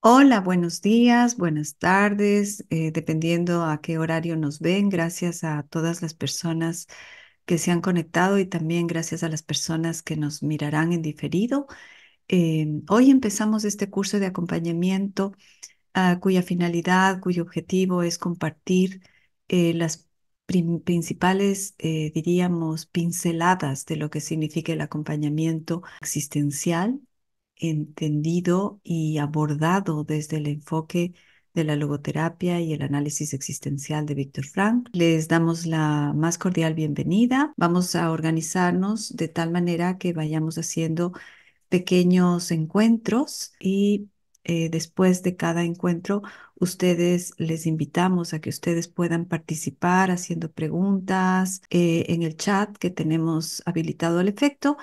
Hola, buenos días, buenas tardes, dependiendo a qué horario nos ven. Gracias a todas las personas que se han conectado y también gracias a las personas que nos mirarán en diferido. Hoy empezamos este curso de acompañamiento, cuya finalidad, cuyo objetivo es compartir las principales, diríamos, pinceladas de lo que significa el acompañamiento existencial, entendido y abordado desde el enfoque de la logoterapia y el análisis existencial de Víctor Frank. Les damos la más cordial bienvenida. Vamos a organizarnos de tal manera que vayamos haciendo pequeños encuentros y después de cada encuentro, ustedes les invitamos a que ustedes puedan participar haciendo preguntas en el chat que tenemos habilitado al efecto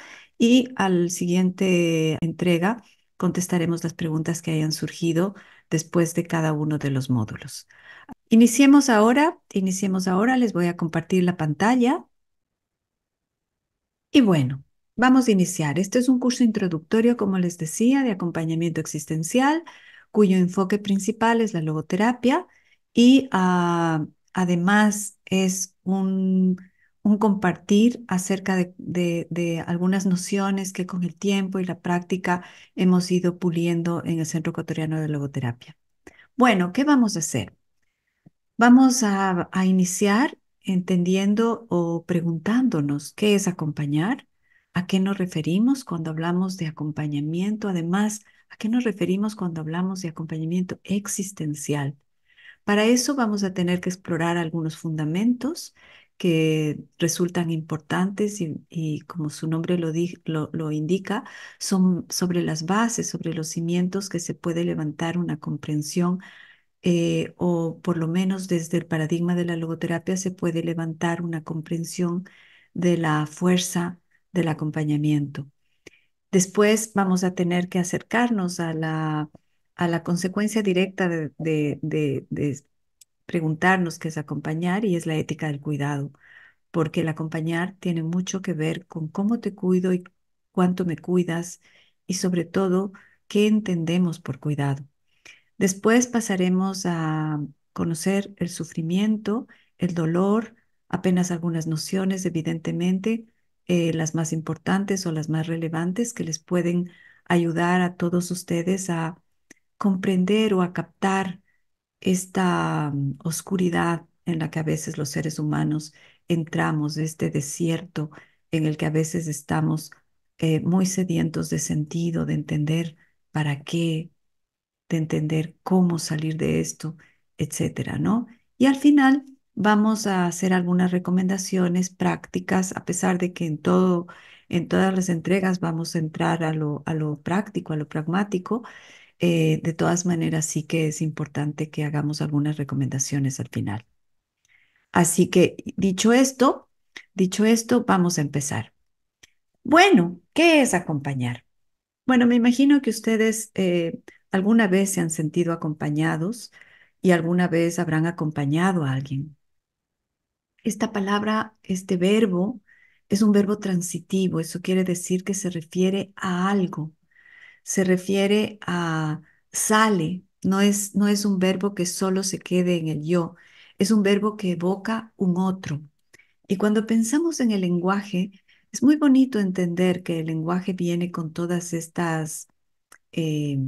y al siguiente entrega contestaremos las preguntas que hayan surgido después de cada uno de los módulos. Iniciemos ahora, les voy a compartir la pantalla. Y bueno, vamos a iniciar. Este es un curso introductorio, como les decía, de acompañamiento existencial, cuyo enfoque principal es la logoterapia y además es un compartir acerca de algunas nociones que con el tiempo y la práctica hemos ido puliendo en el Centro Ecuatoriano de Logoterapia. Bueno, ¿qué vamos a hacer? Vamos a iniciar entendiendo o preguntándonos qué es acompañar, a qué nos referimos cuando hablamos de acompañamiento, además, a qué nos referimos cuando hablamos de acompañamiento existencial. Para eso vamos a tener que explorar algunos fundamentos que resultan importantes y como su nombre lo indica, son sobre las bases, sobre los cimientos que se puede levantar una comprensión o por lo menos desde el paradigma de la logoterapia se puede levantar una comprensión de la fuerza del acompañamiento. Después vamos a tener que acercarnos a la consecuencia directa de preguntarnos qué es acompañar y es la ética del cuidado, porque el acompañar tiene mucho que ver con cómo te cuido y cuánto me cuidas y sobre todo qué entendemos por cuidado. Después pasaremos a conocer el sufrimiento, el dolor, apenas algunas nociones, evidentemente, las más importantes o las más relevantes que les pueden ayudar a todos ustedes a comprender o a captar esta oscuridad en la que a veces los seres humanos entramos, este desierto en el que a veces estamos muy sedientos de sentido, de entender para qué, de entender cómo salir de esto, etcétera, ¿no? Y al final vamos a hacer algunas recomendaciones prácticas, a pesar de que en todas las entregas vamos a entrar a lo práctico, a lo pragmático. De todas maneras, sí que es importante que hagamos algunas recomendaciones al final. Así que dicho esto, vamos a empezar. Bueno, ¿qué es acompañar? Bueno, me imagino que ustedes alguna vez se han sentido acompañados y alguna vez habrán acompañado a alguien. Esta palabra, este verbo, es un verbo transitivo. Eso quiere decir que se refiere a algo, se refiere a sale. No es un verbo que solo se quede en el yo, es un verbo que evoca un otro. Y cuando pensamos en el lenguaje, es muy bonito entender que el lenguaje viene con todas eh,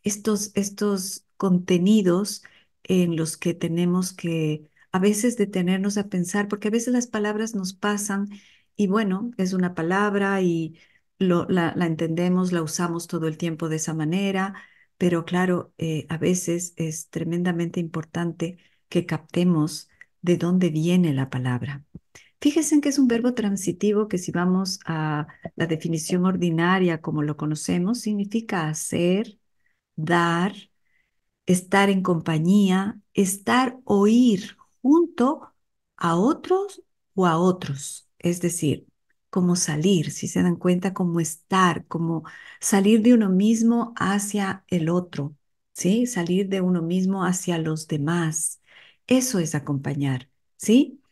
estos contenidos en los que tenemos que a veces detenernos a pensar, porque a veces las palabras nos pasan y bueno, es una palabra y la entendemos, la usamos todo el tiempo de esa manera, pero claro, a veces es tremendamente importante que captemos de dónde viene la palabra. Fíjense en que es un verbo transitivo que si vamos a la definición ordinaria como lo conocemos, significa hacer, dar, estar en compañía, estar o ir junto a otros o a otros. Es decir, como salir, si se dan cuenta, como estar, como salir de uno mismo hacia el otro, ¿sí? Salir de uno mismo hacia los demás. Eso es acompañar, ¿sí?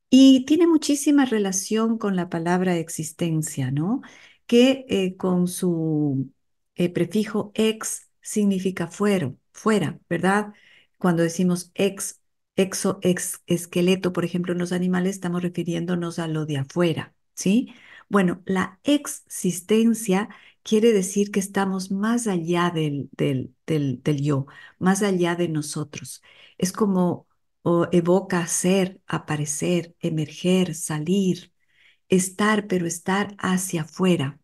Y tiene muchísima relación con la palabra existencia, ¿no? Que con su prefijo ex significa fuera, ¿verdad? Cuando decimos ex esqueleto, por ejemplo, en los animales estamos refiriéndonos a lo de afuera, ¿sí? Bueno, la existencia quiere decir que estamos más allá del yo, más allá de nosotros. Es como evoca ser, aparecer, emerger, salir, estar, pero estar hacia afuera.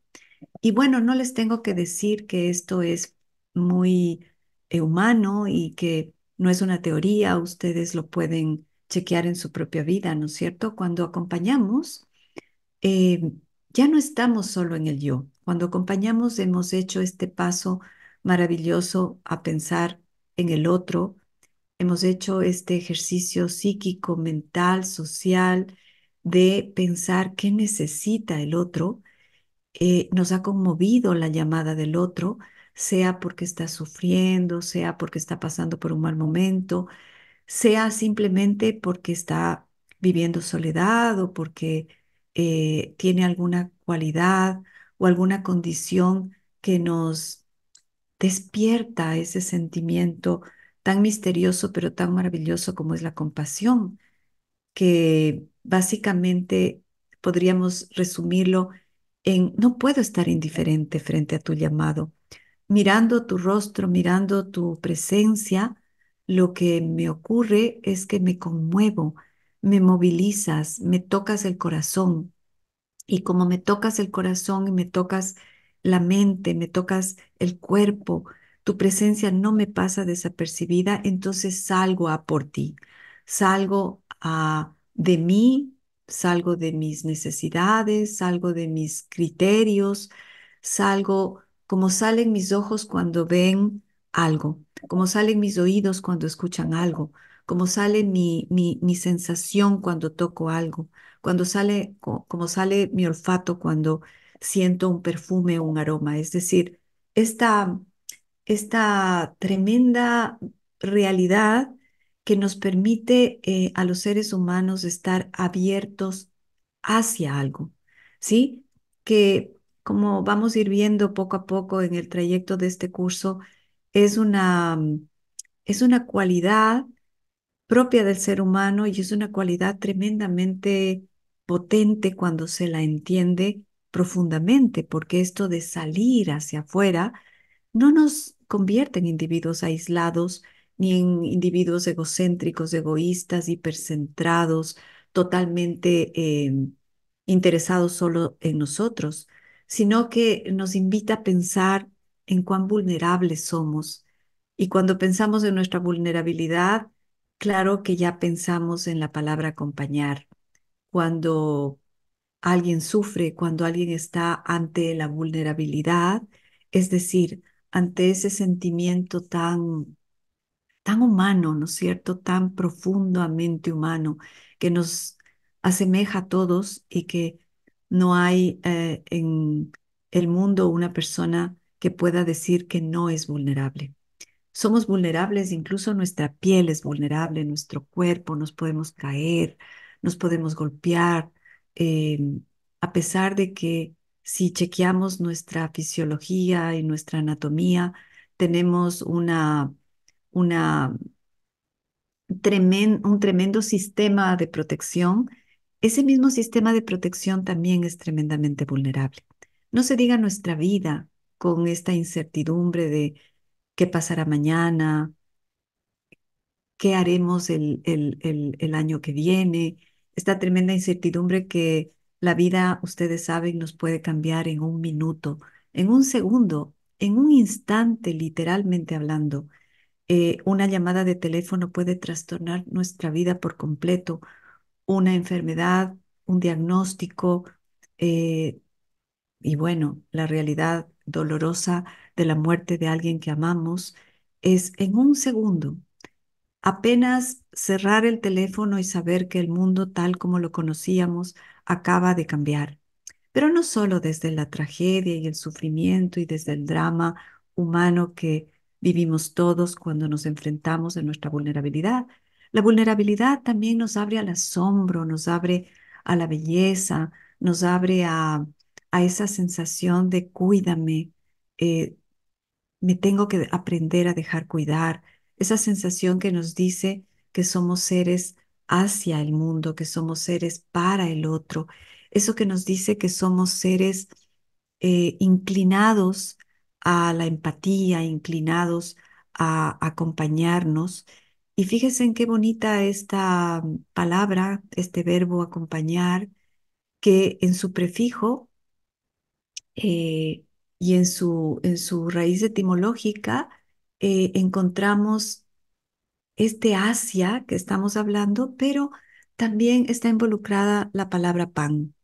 Y bueno, no les tengo que decir que esto es muy humano y que no es una teoría, ustedes lo pueden chequear en su propia vida, ¿no es cierto? Cuando acompañamos, eh, ya no estamos solo en el yo. Cuando acompañamos, hemos hecho este paso maravilloso a pensar en el otro, hemos hecho este ejercicio psíquico, mental, social, de pensar qué necesita el otro. Nos ha conmovido la llamada del otro, sea porque está sufriendo, sea porque está pasando por un mal momento, sea simplemente porque está viviendo soledad o porque tiene alguna cualidad o alguna condición que nos despierta ese sentimiento tan misterioso pero tan maravilloso como es la compasión, que básicamente podríamos resumirlo en no puedo estar indiferente frente a tu llamado. Mirando tu rostro, mirando tu presencia, lo que me ocurre es que me conmuevo, me movilizas, me tocas el corazón. Y como me tocas el corazón y me tocas la mente, me tocas el cuerpo, tu presencia no me pasa desapercibida, entonces salgo a por ti, salgo a de mí, salgo de mis necesidades, salgo de mis criterios, salgo como salen mis ojos cuando ven algo, como salen mis oídos cuando escuchan algo, como sale mi sensación cuando toco algo, cuando sale, como sale mi olfato cuando siento un perfume o un aroma. Es decir, esta, esta tremenda realidad que nos permite a los seres humanos estar abiertos hacia algo, ¿sí? Que como vamos a ir viendo poco a poco en el trayecto de este curso, es es una cualidad propia del ser humano y es una cualidad tremendamente potente cuando se la entiende profundamente, porque esto de salir hacia afuera no nos convierte en individuos aislados ni en individuos egocéntricos, egoístas, hipercentrados, totalmente interesados solo en nosotros, sino que nos invita a pensar en cuán vulnerables somos. Y cuando pensamos en nuestra vulnerabilidad, claro que ya pensamos en la palabra acompañar. Cuando alguien sufre, cuando alguien está ante la vulnerabilidad, es decir, ante ese sentimiento tan humano, ¿no es cierto? Tan profundamente humano, que nos asemeja a todos y que no hay en el mundo una persona que pueda decir que no es vulnerable. Somos vulnerables, incluso nuestra piel es vulnerable, nuestro cuerpo, nos podemos caer, nos podemos golpear, eh, a pesar de que si chequeamos nuestra fisiología y nuestra anatomía, tenemos una un tremendo sistema de protección. Ese mismo sistema de protección también es tremendamente vulnerable. No se diga nuestra vida con esta incertidumbre de qué pasará mañana, qué haremos el año que viene, esta tremenda incertidumbre que la vida, ustedes saben, nos puede cambiar en un minuto, en un segundo, en un instante, literalmente hablando. Una llamada de teléfono puede trastornar nuestra vida por completo, una enfermedad, un diagnóstico, eh, y bueno, la realidad dolorosa de la muerte de alguien que amamos es en un segundo. Apenas cerrar el teléfono y saber que el mundo tal como lo conocíamos acaba de cambiar. Pero no solo desde la tragedia y el sufrimiento y desde el drama humano que vivimos todos cuando nos enfrentamos a nuestra vulnerabilidad. La vulnerabilidad también nos abre al asombro, nos abre a la belleza, nos abre a esa sensación de cuídame, me tengo que aprender a dejar cuidar, esa sensación que nos dice que somos seres hacia el mundo, que somos seres para el otro, eso que nos dice que somos seres inclinados a la empatía, inclinados a acompañarnos. Y fíjense en qué bonita esta palabra, este verbo acompañar, que en su prefijo y en su raíz etimológica encontramos este Asia que estamos hablando, pero también está involucrada la palabra pan.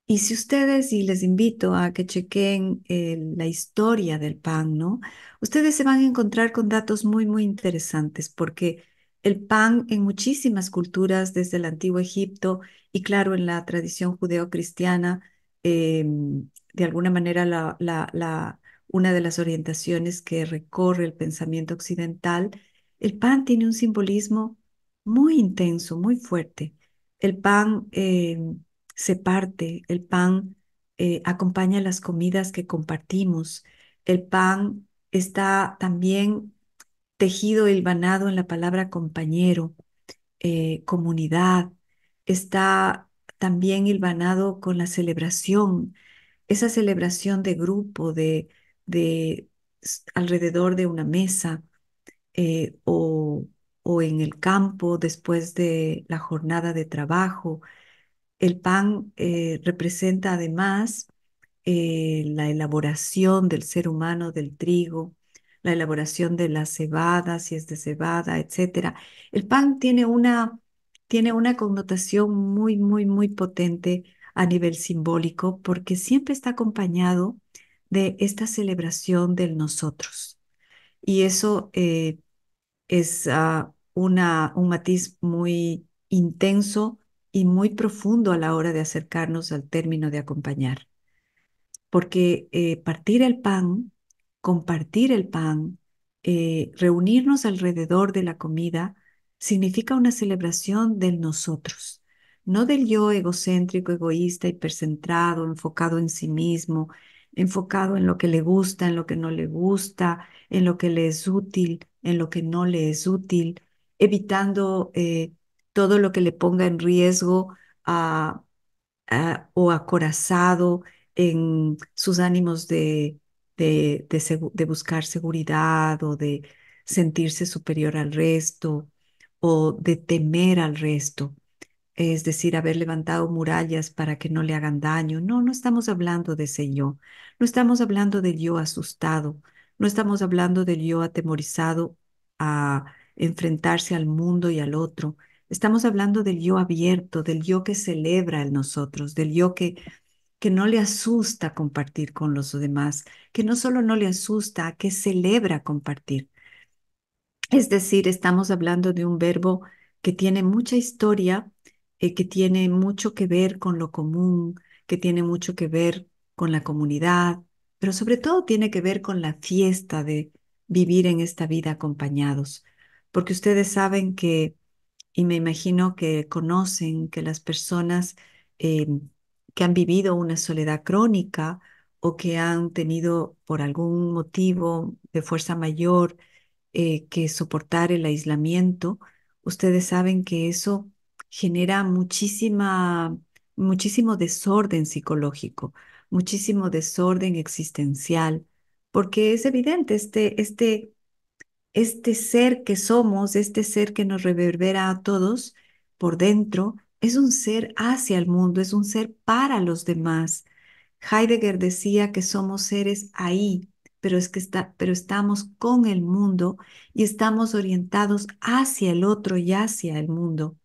Y si ustedes, y les invito a que chequen la historia del pan, ¿no? Ustedes se van a encontrar con datos muy, muy interesantes, porque el pan en muchísimas culturas, desde el antiguo Egipto y claro, en la tradición judeocristiana, de alguna manera una de las orientaciones que recorre el pensamiento occidental, el pan tiene un simbolismo muy intenso, muy fuerte. El pan se parte, el pan acompaña las comidas que compartimos, el pan está también tejido, hilvanado en la palabra compañero, comunidad, está también hilvanado con la celebración, esa celebración de grupo, de alrededor de una mesa eh, o, o en el campo después de la jornada de trabajo. El pan representa además la elaboración del ser humano del trigo, la elaboración de la cebada, si es de cebada, etcétera. El pan tiene una connotación muy, muy, muy potente a nivel simbólico porque siempre está acompañado de esta celebración del nosotros. Y eso es un matiz muy intenso y muy profundo a la hora de acercarnos al término de acompañar, porque partir el pan, compartir el pan, reunirnos alrededor de la comida, significa una celebración del nosotros, no del yo egocéntrico, egoísta, hipercentrado, enfocado en sí mismo, enfocado en lo que le gusta, en lo que no le gusta, en lo que le es útil, en lo que no le es útil, evitando todo lo que le ponga en riesgo a o acorazado en sus ánimos de buscar seguridad o de sentirse superior al resto o de temer al resto, es decir, haber levantado murallas para que no le hagan daño. No, no estamos hablando de ese yo, no estamos hablando del yo asustado, no estamos hablando del yo atemorizado a enfrentarse al mundo y al otro. Estamos hablando del yo abierto, del yo que celebra en nosotros, del yo que no le asusta compartir con los demás, que no solo no le asusta, que celebra compartir. Es decir, estamos hablando de un verbo que tiene mucha historia, que tiene mucho que ver con lo común, que tiene mucho que ver con la comunidad, pero sobre todo tiene que ver con la fiesta de vivir en esta vida acompañados. Porque ustedes saben que, y me imagino que conocen que las personas eh, que han vivido una soledad crónica o que han tenido por algún motivo de fuerza mayor que soportar el aislamiento, ustedes saben que eso genera muchísimo desorden psicológico, muchísimo desorden existencial, porque es evidente, este ser que somos, este ser que nos reverbera a todos por dentro, es un ser hacia el mundo, es un ser para los demás. Heidegger decía que somos seres ahí, pero estamos con el mundo y estamos orientados hacia el otro y hacia el mundo.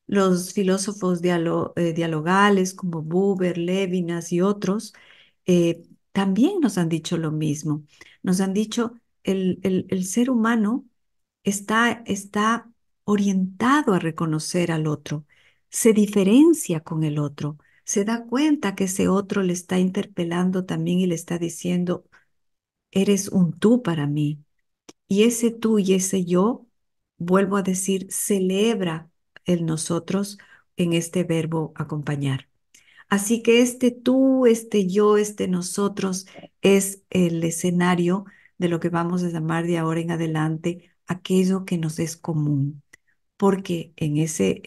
Los filósofos dialogales como Buber, Levinas y otros también nos han dicho lo mismo. Nos han dicho el ser humano está orientado a reconocer al otro, se diferencia con el otro, se da cuenta que ese otro le está interpelando también y le está diciendo, eres un tú para mí. Y ese tú y ese yo, vuelvo a decir, celebra el nosotros en este verbo acompañar. Así que este tú, este yo, este nosotros es el escenario de lo que vamos a llamar de ahora en adelante aquello que nos es común, porque en ese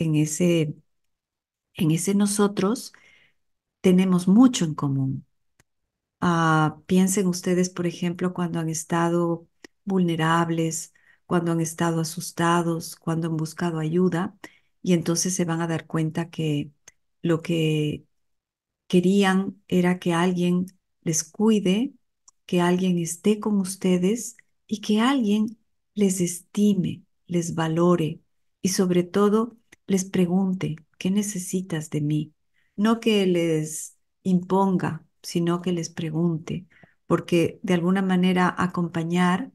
nosotros tenemos mucho en común. Piensen ustedes, por ejemplo, cuando han estado vulnerables, cuando han estado asustados, cuando han buscado ayuda, y entonces se van a dar cuenta que lo que querían era que alguien les cuide, que alguien esté con ustedes y que alguien les estime, les valore y sobre todo les pregunte, ¿qué necesitas de mí? No que les imponga, sino que les pregunte, porque de alguna manera acompañar,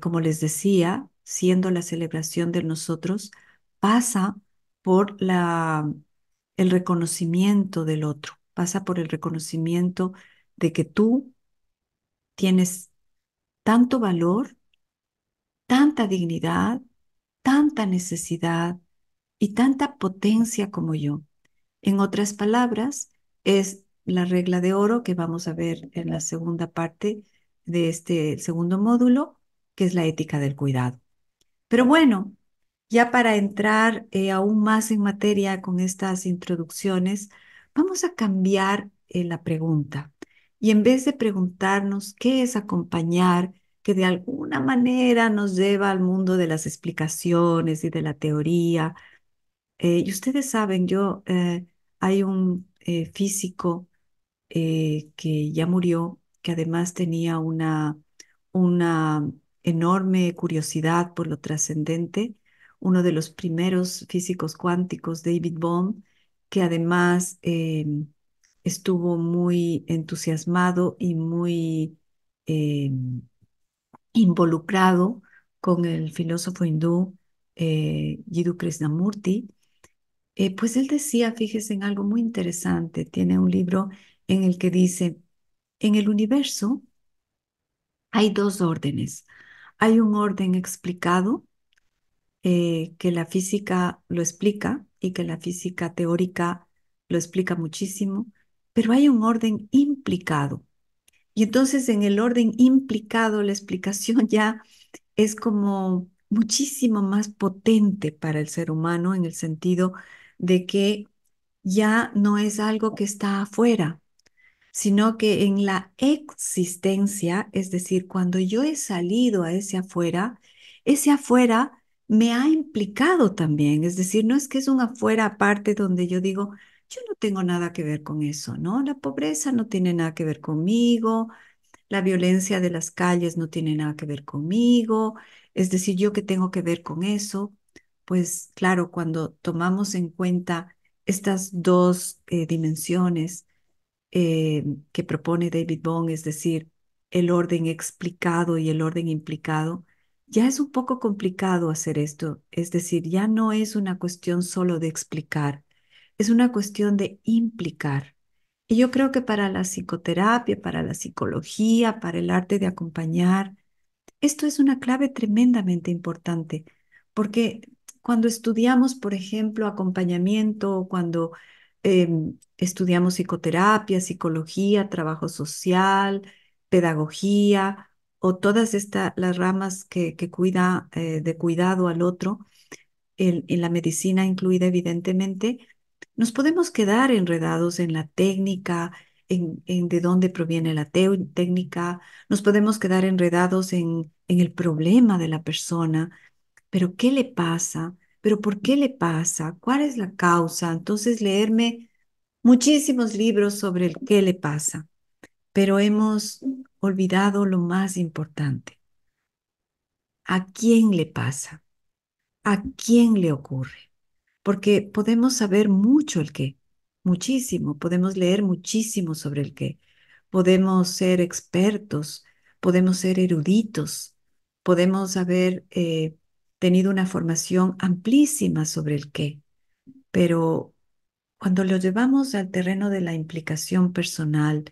como les decía, siendo la celebración de nosotros, pasa por el reconocimiento del otro, pasa por el reconocimiento de que tú tienes tanto valor, tanta dignidad, tanta necesidad y tanta potencia como yo. En otras palabras, es la regla de oro que vamos a ver en la segunda parte de este segundo módulo, que es la ética del cuidado. Pero bueno, ya para entrar aún más en materia con estas introducciones, vamos a cambiar la pregunta. Y en vez de preguntarnos qué es acompañar, que de alguna manera nos lleva al mundo de las explicaciones y de la teoría, y ustedes saben, hay un físico que ya murió, que además tenía una enorme curiosidad por lo trascendente, uno de los primeros físicos cuánticos, David Bohm, que además estuvo muy entusiasmado y muy eh, involucrado con el filósofo hindú Jiddu Krishnamurti. Pues él decía, fíjese en algo muy interesante, tiene un libro en el que dice, en el universo hay dos órdenes. Hay un orden explicado, que la física lo explica y que la física teórica lo explica muchísimo, pero hay un orden implicado. Y entonces en el orden implicado la explicación ya es como muchísimo más potente para el ser humano en el sentido de que ya no es algo que está afuera, sino que en la existencia, es decir, cuando yo he salido a ese afuera me ha implicado también, es decir, no es que es un afuera aparte donde yo digo, yo no tengo nada que ver con eso, ¿no? La pobreza no tiene nada que ver conmigo, la violencia de las calles no tiene nada que ver conmigo, es decir, yo qué tengo que ver con eso. Pues claro, cuando tomamos en cuenta estas dos dimensiones, que propone David Bohm, es decir, el orden explicado y el orden implicado, ya es un poco complicado hacer esto. Es decir, ya no es una cuestión solo de explicar, es una cuestión de implicar. Y yo creo que para la psicoterapia, para la psicología, para el arte de acompañar, esto es una clave tremendamente importante, porque cuando estudiamos, por ejemplo, acompañamiento, cuando estudiamos psicoterapia, psicología, trabajo social, pedagogía o todas estas las ramas que cuida de cuidado al otro, en la medicina incluida evidentemente, nos podemos quedar enredados en la técnica, en de dónde proviene la técnica, nos podemos quedar enredados en el problema de la persona, pero ¿qué le pasa? ¿Pero por qué le pasa? ¿Cuál es la causa? Entonces leerme muchísimos libros sobre el qué le pasa, pero hemos olvidado lo más importante. ¿A quién le pasa? ¿A quién le ocurre? Porque podemos saber mucho el qué, muchísimo, podemos leer muchísimo sobre el qué, podemos ser expertos, podemos ser eruditos, podemos haber tenido una formación amplísima sobre el qué, pero cuando lo llevamos al terreno de la implicación personal,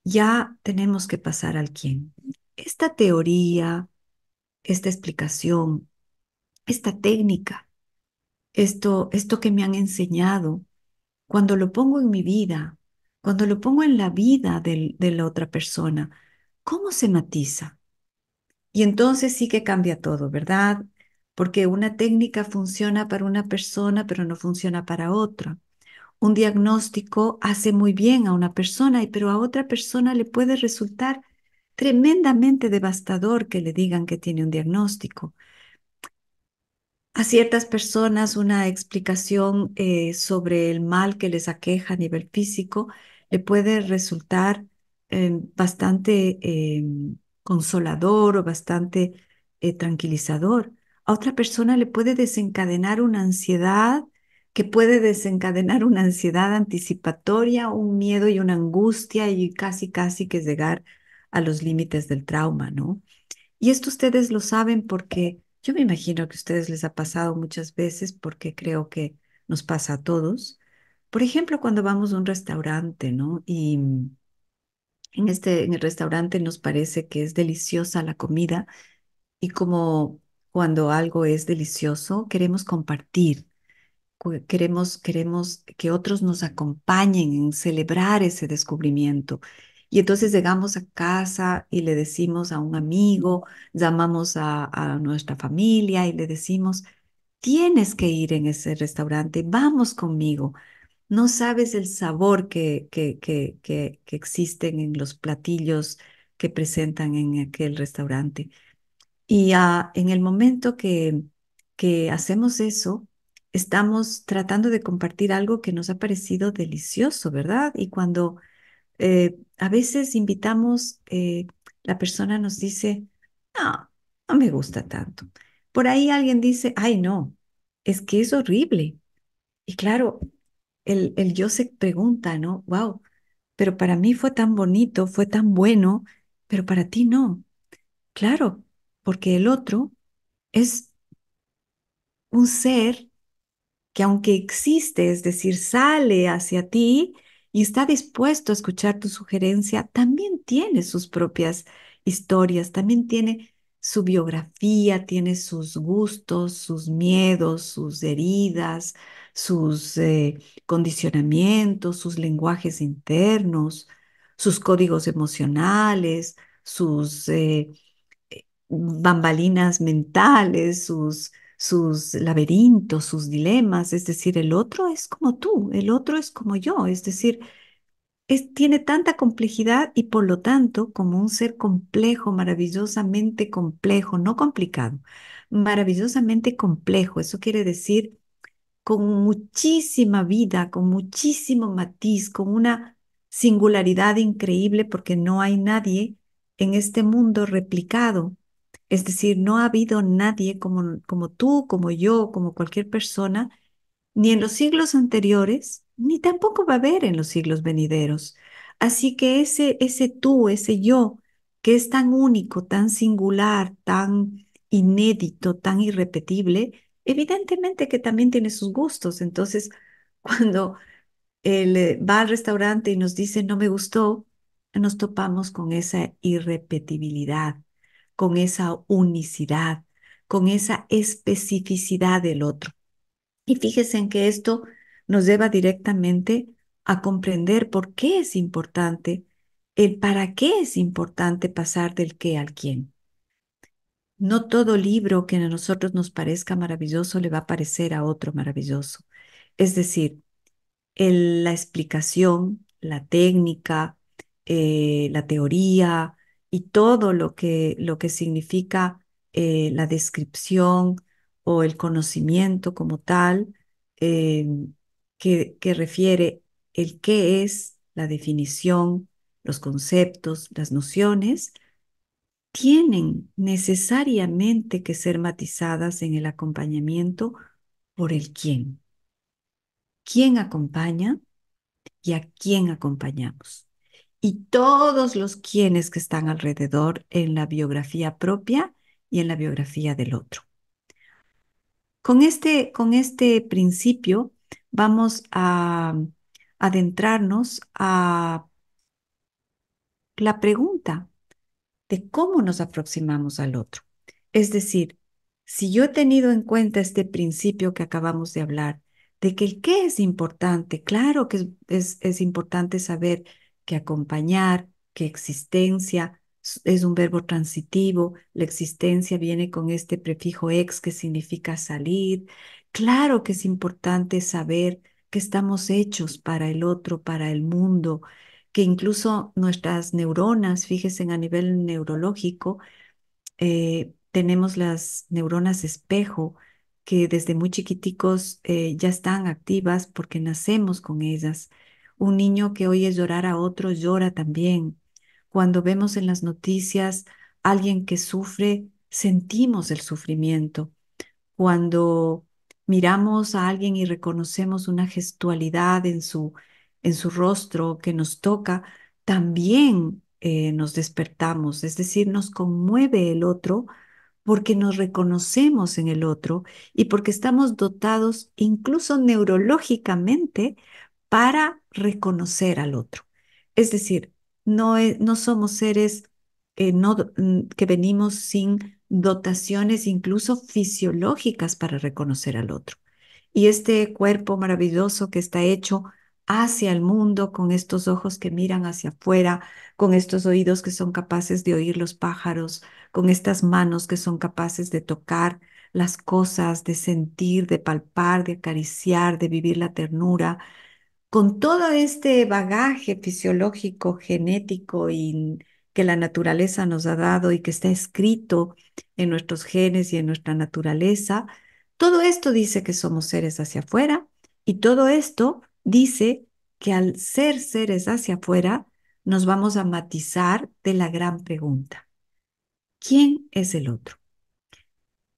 ya tenemos que pasar al quién. Esta teoría, esta explicación, esta técnica, esto que me han enseñado, cuando lo pongo en mi vida, cuando lo pongo en la vida de la otra persona, ¿cómo se matiza? Y entonces sí que cambia todo, ¿verdad? Porque una técnica funciona para una persona, pero no funciona para otra. Un diagnóstico hace muy bien a una persona, pero a otra persona le puede resultar tremendamente devastador que le digan que tiene un diagnóstico. A ciertas personas una explicación sobre el mal que les aqueja a nivel físico le puede resultar bastante consolador o bastante tranquilizador. A otra persona le puede desencadenar una ansiedad que puede desencadenar una ansiedad anticipatoria, un miedo y una angustia y casi, casi que llegar a los límites del trauma, ¿no? Y esto ustedes lo saben porque yo me imagino que a ustedes les ha pasado muchas veces porque creo que nos pasa a todos. Por ejemplo, cuando vamos a un restaurante, ¿no? Y en el restaurante nos parece que es deliciosa la comida y como cuando algo es delicioso, queremos compartir. Queremos que otros nos acompañen en celebrar ese descubrimiento. Y entonces llegamos a casa y le decimos a un amigo, llamamos a nuestra familia y le decimos, tienes que ir en ese restaurante, vamos conmigo. No sabes el sabor que existen en los platillos que presentan en aquel restaurante. Y en el momento que hacemos eso, estamos tratando de compartir algo que nos ha parecido delicioso, ¿verdad? Y cuando a veces invitamos, la persona nos dice, no, no me gusta tanto. Por ahí alguien dice, ay, no, es que es horrible. Y claro, el yo se pregunta, ¿no? Wow, pero para mí fue tan bonito, fue tan bueno, pero para ti no. Claro, porque el otro es un ser que aunque existe, es decir, sale hacia ti y está dispuesto a escuchar tu sugerencia, también tiene sus propias historias, también tiene su biografía, tiene sus gustos, sus miedos, sus heridas, sus condicionamientos, sus lenguajes internos, sus códigos emocionales, sus bambalinas mentales, sus laberintos, sus dilemas. Es decir, el otro es como tú, el otro es como yo. Es decir, tiene tanta complejidad y por lo tanto, como un ser complejo, maravillosamente complejo, no complicado, maravillosamente complejo. Eso quiere decir con muchísima vida, con muchísimo matiz, con una singularidad increíble, porque no hay nadie en este mundo replicado. Es decir, no ha habido nadie como tú, como yo, como cualquier persona, ni en los siglos anteriores, ni tampoco va a haber en los siglos venideros. Así que ese tú, ese yo, que es tan único, tan singular, tan inédito, tan irrepetible, evidentemente que también tiene sus gustos. Entonces, cuando él va al restaurante y nos dice no me gustó, nos topamos con esa irrepetibilidad, con esa unicidad, con esa especificidad del otro. Y fíjense en que esto nos lleva directamente a comprender por qué es importante, el para qué es importante pasar del qué al quién. No todo libro que a nosotros nos parezca maravilloso le va a parecer a otro maravilloso. Es decir, la explicación, la técnica, la teoría y todo lo que significa la descripción o el conocimiento como tal, eh, que refiere el qué es, la definición, los conceptos, las nociones, tienen necesariamente que ser matizadas en el acompañamiento por el quién. ¿Quién acompaña? Y a quién acompañamos? Y todos los quienes que están alrededor en la biografía propia y en la biografía del otro. Con este principio vamos a adentrarnos a la pregunta de cómo nos aproximamos al otro. Es decir, si yo he tenido en cuenta este principio que acabamos de hablar, de que el qué es importante, claro que es importante saber que acompañar, que existencia, es un verbo transitivo, la existencia viene con este prefijo ex que significa salir. Claro que es importante saber que estamos hechos para el otro, para el mundo, que incluso nuestras neuronas, fíjense a nivel neurológico, tenemos las neuronas espejo que desde muy chiquiticos ya están activas porque nacemos con ellas. Un niño que oye llorar a otro llora también. Cuando vemos en las noticias a alguien que sufre, sentimos el sufrimiento. Cuando miramos a alguien y reconocemos una gestualidad en su rostro que nos toca, también nos despertamos, es decir, nos conmueve el otro porque nos reconocemos en el otro y porque estamos dotados incluso neurológicamente para reconocer al otro. Es decir, no somos seres que venimos sin dotaciones incluso fisiológicas para reconocer al otro. Y este cuerpo maravilloso que está hecho hacia el mundo, con estos ojos que miran hacia afuera, con estos oídos que son capaces de oír los pájaros, con estas manos que son capaces de tocar las cosas, de sentir, de palpar, de acariciar, de vivir la ternura, con todo este bagaje fisiológico, genético y que la naturaleza nos ha dado y que está escrito en nuestros genes y en nuestra naturaleza, todo esto dice que somos seres hacia afuera y todo esto dice que al ser seres hacia afuera nos vamos a matizar de la gran pregunta: ¿quién es el otro?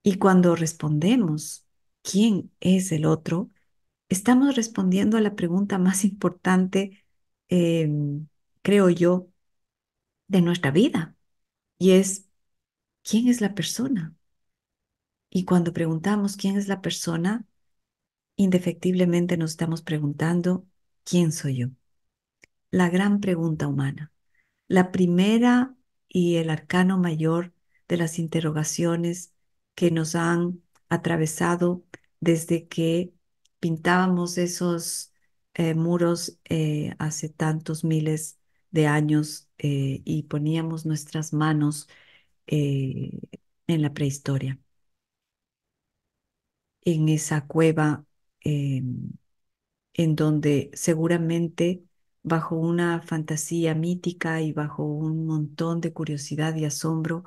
Y cuando respondemos, ¿quién es el otro? Estamos respondiendo a la pregunta más importante, eh, creo yo, de nuestra vida, y es, ¿quién es la persona? Y cuando preguntamos quién es la persona, indefectiblemente nos estamos preguntando, ¿quién soy yo? La gran pregunta humana. La primera y el arcano mayor de las interrogaciones que nos han atravesado desde que pintábamos esos muros hace tantos miles de años y poníamos nuestras manos eh, en la prehistoria, en esa cueva eh, en donde seguramente bajo una fantasía mítica y bajo un montón de curiosidad y asombro,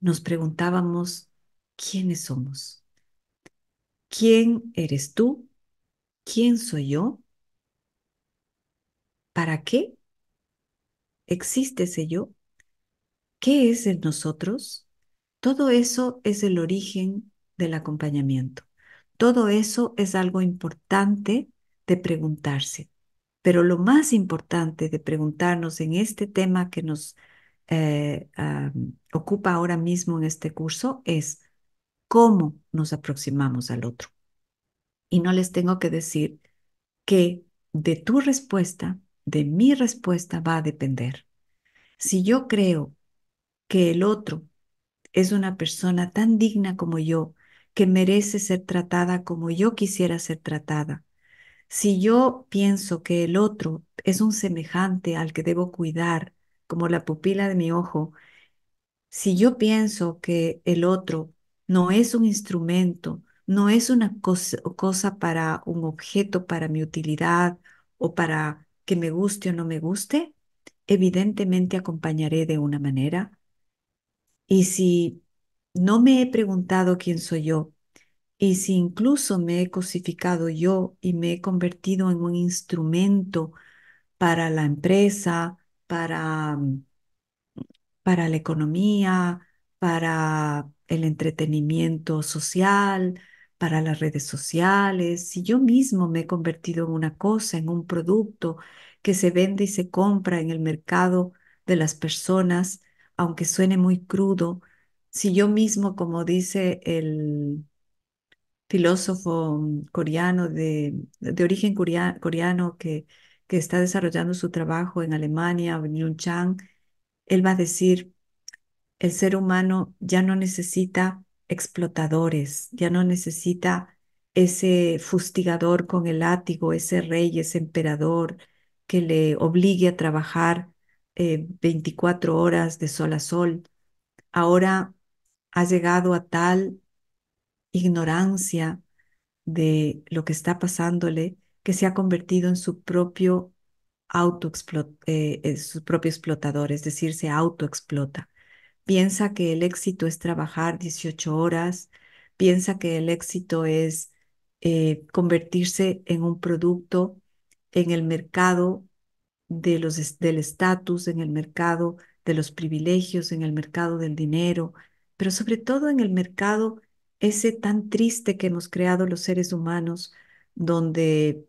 nos preguntábamos, ¿quiénes somos? ¿Quién eres tú? ¿Quién soy yo? ¿Para qué existe ese yo? ¿Qué es el nosotros? Todo eso es el origen del acompañamiento. Todo eso es algo importante de preguntarse. Pero lo más importante de preguntarnos en este tema que nos ocupa ahora mismo en este curso es cómo nos aproximamos al otro. Y no les tengo que decir que de tu respuesta, de mi respuesta va a depender. Si yo creo que el otro es una persona tan digna como yo, que merece ser tratada como yo quisiera ser tratada, si yo pienso que el otro es un semejante al que debo cuidar, como la pupila de mi ojo, si yo pienso que el otro no es un instrumento, no es una cosa para un objeto, para mi utilidad o para que me guste o no me guste, evidentemente acompañaré de una manera. Y si no me he preguntado quién soy yo, y si incluso me he cosificado yo y me he convertido en un instrumento para la empresa, para, para la economía, para el entretenimiento social, para las redes sociales, si yo mismo me he convertido en una cosa, en un producto que se vende y se compra en el mercado de las personas, aunque suene muy crudo, si yo mismo, como dice el filósofo coreano de origen coreano que está desarrollando su trabajo en Alemania, Byung Chang, él va a decir, el ser humano ya no necesita explotadores, ya no necesita ese fustigador con el látigo, ese rey, ese emperador que le obligue a trabajar 24 horas de sol a sol. Ahora has llegado a tal ignorancia de lo que está pasándole que se ha convertido en su propio en su propio explotador, es decir, se autoexplota. Piensa que el éxito es trabajar 18 horas, piensa que el éxito es convertirse en un producto en el mercado del estatus, en el mercado de los privilegios, en el mercado del dinero, pero sobre todo en el mercado ese tan triste que hemos creado los seres humanos, donde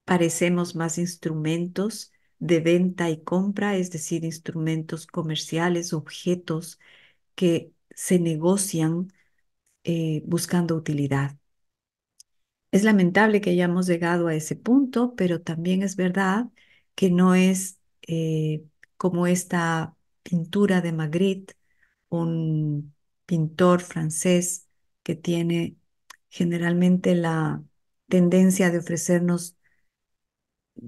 parecemos más instrumentos de venta y compra, es decir, instrumentos comerciales, objetos que se negocian buscando utilidad. Es lamentable que hayamos llegado a ese punto, pero también es verdad que no es como esta pintura de Magritte, un pintor francés que tiene generalmente la tendencia de ofrecernos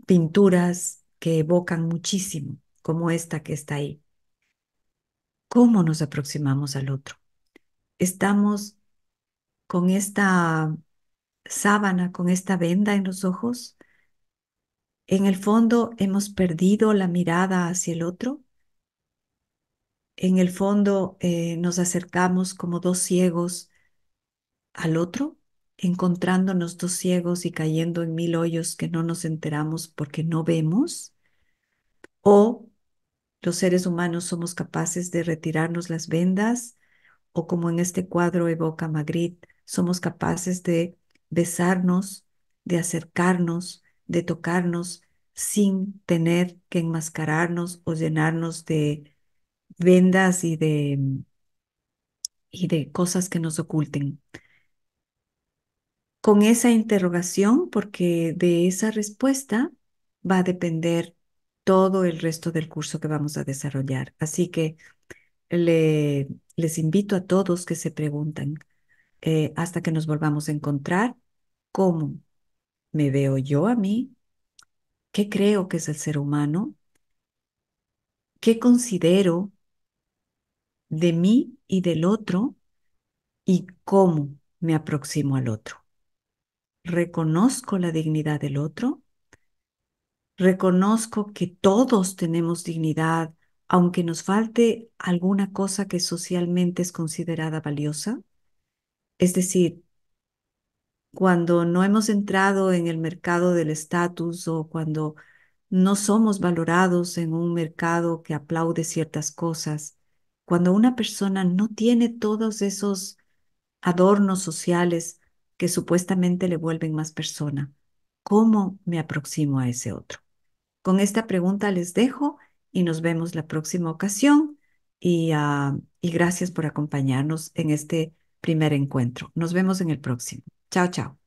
pinturas que evocan muchísimo, como esta que está ahí. ¿Cómo nos aproximamos al otro? Estamos con esta sábana, con esta venda en los ojos. En el fondo hemos perdido la mirada hacia el otro. En el fondo nos acercamos como dos ciegos al otro, encontrándonos dos ciegos y cayendo en mil hoyos que no nos enteramos porque no vemos. O los seres humanos somos capaces de retirarnos las vendas, o como en este cuadro evoca Magritte, somos capaces de besarnos, de acercarnos, de tocarnos sin tener que enmascararnos o llenarnos de vendas y de cosas que nos oculten. Con esa interrogación, porque de esa respuesta va a depender todo el resto del curso que vamos a desarrollar. Así que les invito a todos que se preguntan, hasta que nos volvamos a encontrar, ¿cómo me veo yo a mí? ¿Qué creo que es el ser humano? ¿Qué considero de mí y del otro? ¿Y cómo me aproximo al otro? ¿Reconozco la dignidad del otro? ¿Reconozco que todos tenemos dignidad, aunque nos falte alguna cosa que socialmente es considerada valiosa? Es decir, cuando no hemos entrado en el mercado del estatus o cuando no somos valorados en un mercado que aplaude ciertas cosas, cuando una persona no tiene todos esos adornos sociales que supuestamente le vuelven más persona, ¿cómo me aproximo a ese otro? Con esta pregunta les dejo y nos vemos la próxima ocasión y gracias por acompañarnos en este primer encuentro. Nos vemos en el próximo. Chao, chao.